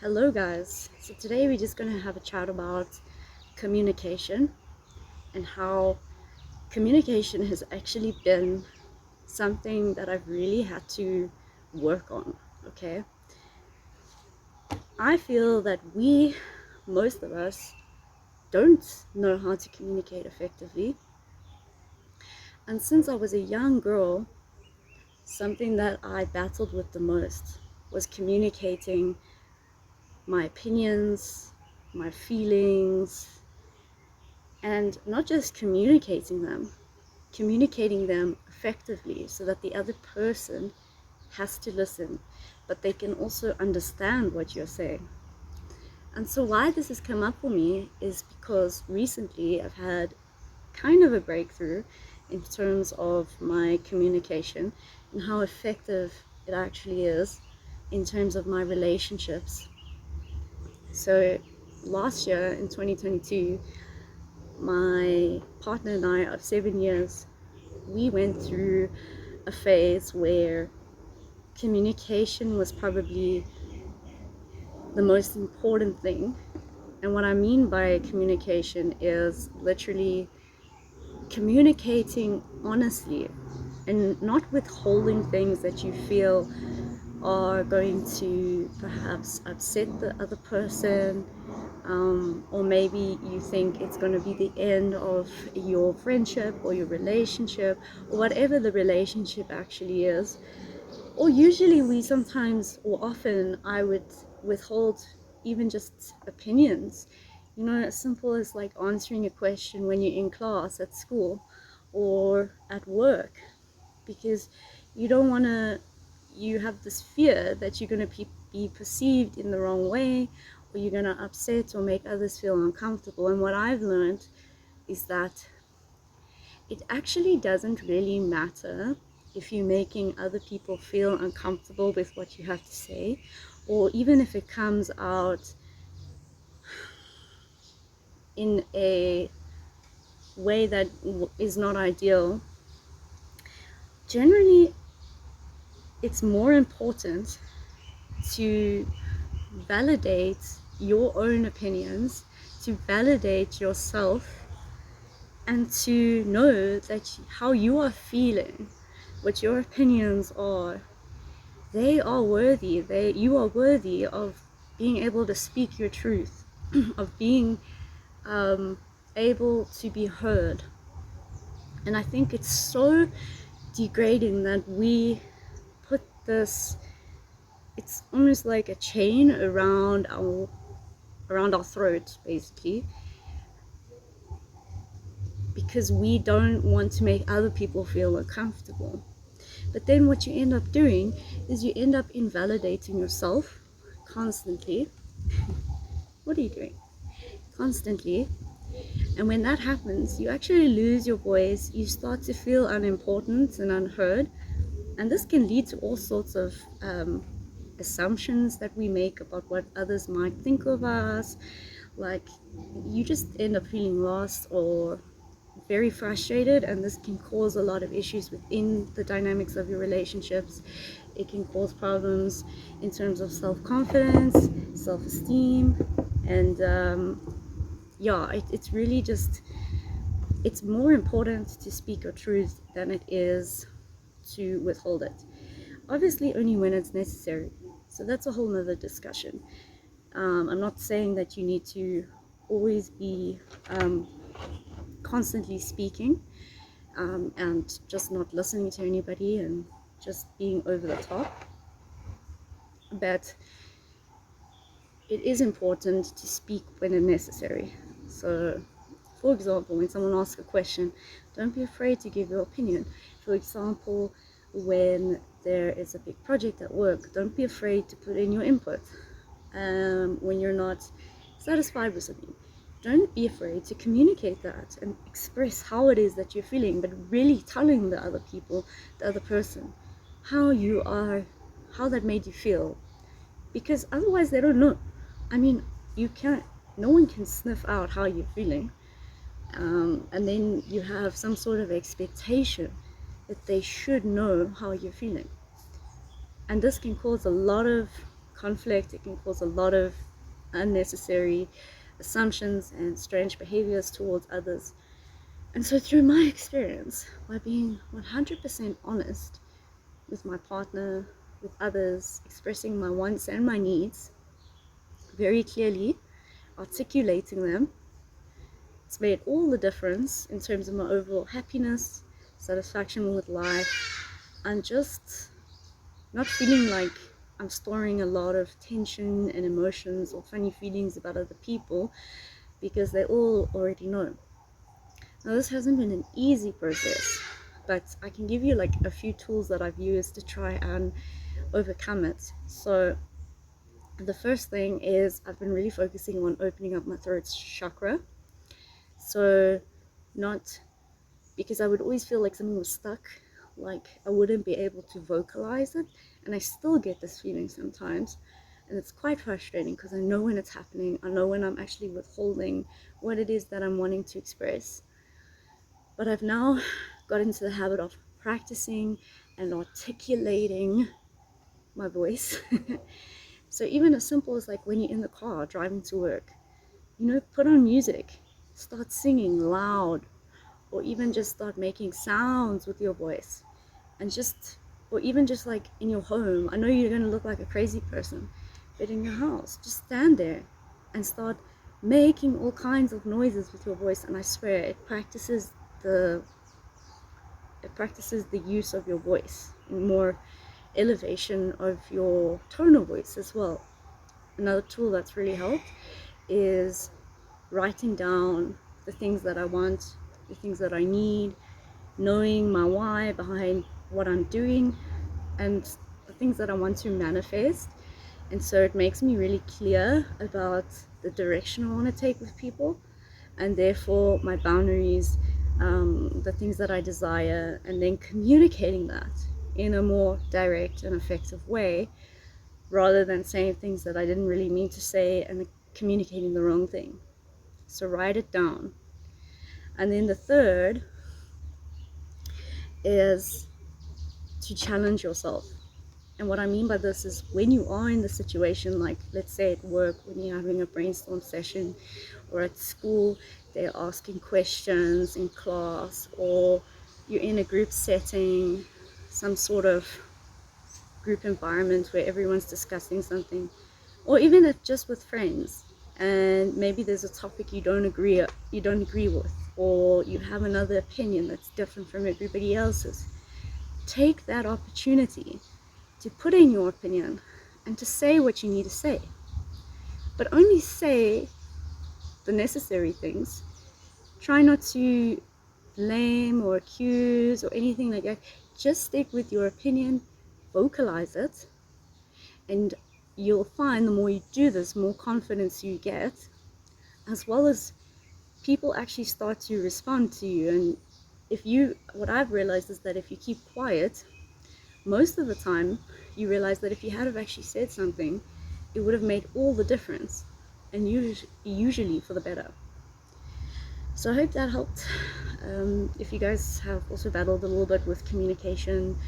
Hello guys, so today we're just going to have a chat about communication and how communication has actually been something that I've really had to work on. Okay, I feel that most of us, don't know how to communicate effectively, and since I was a young girl, something that I battled with the most was communicating my opinions, my feelings, and not just communicating them effectively so that the other person has to listen, but they can also understand what you're saying. And so why this has come up for me is because recently I've had kind of a breakthrough in terms of my communication and how effective it actually is in terms of my relationships. So last year in 2022, my partner and I of 7 years, we went through a phase where communication was probably the most important thing. And what I mean by communication is literally communicating honestly and not withholding things that you feel are going to perhaps upset the other person, or maybe you think it's going to be the end of your friendship or your relationship or whatever the relationship actually is. Or usually we sometimes, or often, I would withhold even just opinions. As simple as like answering a question when you're in class at school or at work, because you don't want to, you have this fear that you're going to be perceived in the wrong way, or you're going to upset or make others feel uncomfortable. And what I've learned is that it actually doesn't really matter if you're making other people feel uncomfortable with what you have to say, or even if it comes out in a way that is not ideal. Generally, it's more important to validate your own opinions, to validate yourself, and to know that how you are feeling, what your opinions are, they are worthy. You are worthy of being able to speak your truth, of being able to be heard. And I think it's so degrading that we put this, it's almost like a chain around our throat, basically, because we don't want to make other people feel uncomfortable. But then what you end up doing is you end up invalidating yourself constantly. What are you doing? Constantly. And when that happens, you actually lose your voice. You start to feel unimportant and unheard. And this can lead to all sorts of assumptions that we make about what others might think of us. Like, you just end up feeling lost or very frustrated, and this can cause a lot of issues within the dynamics of your relationships. It can cause problems in terms of self-confidence, self-esteem, and it's really just, it's more important to speak your truth than it is to withhold it. Obviously only when it's necessary, so that's a whole nother discussion. I'm not saying that you need to always be constantly speaking and just not listening to anybody and just being over the top, but it is important to speak when it's necessary. So for example, when someone asks a question, don't be afraid to give your opinion. For example, when there is a big project at work, don't be afraid to put in your input. When you're not satisfied with something, don't be afraid to communicate that and express how it is that you're feeling, but really telling the other people, the other person, how you are, how that made you feel, because otherwise they don't know. I mean, no one can sniff out how you're feeling, and then you have some sort of expectation that they should know how you're feeling, and this can cause a lot of conflict, it can cause a lot of unnecessary assumptions and strange behaviors towards others. And so through my experience, by being 100% honest with my partner, with others, expressing my wants and my needs very clearly, articulating them, it's made all the difference in terms of my overall happiness, satisfaction with life, and just not feeling like I'm storing a lot of tension and emotions or funny feelings about other people, because they all already know. Now, this hasn't been an easy process, but I can give you like a few tools that I've used to try and overcome it. So the first thing is I've been really focusing on opening up my throat chakra. So not because I would always feel like something was stuck, like I wouldn't be able to vocalize it, and I still get this feeling sometimes, and it's quite frustrating because I know when it's happening, I know when I'm actually withholding what it is that I'm wanting to express. But I've now got into the habit of practicing and articulating my voice. So even as simple as like when you're in the car driving to work, you know, put on music, start singing loud, or even just start making sounds with your voice, and just, or even just like in your home. I know you're going to look like a crazy person, but in your house, just stand there and start making all kinds of noises with your voice, and I swear it practices the use of your voice and more elevation of your tone of voice as well. Another tool that's really helped is writing down the things that I want, the things that I need, knowing my why behind what I'm doing, and the things that I want to manifest. And so it makes me really clear about the direction I want to take with people, and therefore my boundaries, the things that I desire, and then communicating that in a more direct and effective way, rather than saying things that I didn't really mean to say and communicating the wrong thing. So write it down. And then the third is to challenge yourself. And what I mean by this is when you are in the situation, like let's say at work, when you're having a brainstorm session, or at school, they're asking questions in class, or you're in a group setting, some sort of group environment where everyone's discussing something, or even if just with friends, and maybe there's a topic you don't agree with, or you have another opinion that's different from everybody else's. Take that opportunity to put in your opinion and to say what you need to say, but only say the necessary things. Try not to blame or accuse or anything like that. Just stick with your opinion, vocalize it, and you'll find the more you do this, more confidence you get, as well as people actually start to respond to you. And what I've realized is that if you keep quiet, most of the time you realize that if you had have actually said something, it would have made all the difference, and usually for the better. So I hope that helped. If you guys have also battled a little bit with communication,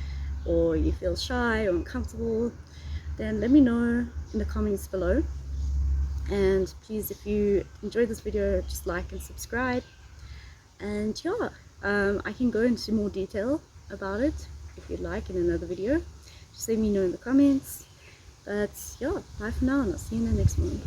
or you feel shy or uncomfortable, then let me know in the comments below. And please, if you enjoyed this video, just like and subscribe. And yeah, I can go into more detail about it if you'd like in another video. Just let me know in the comments. But yeah, bye for now, and I'll see you in the next one.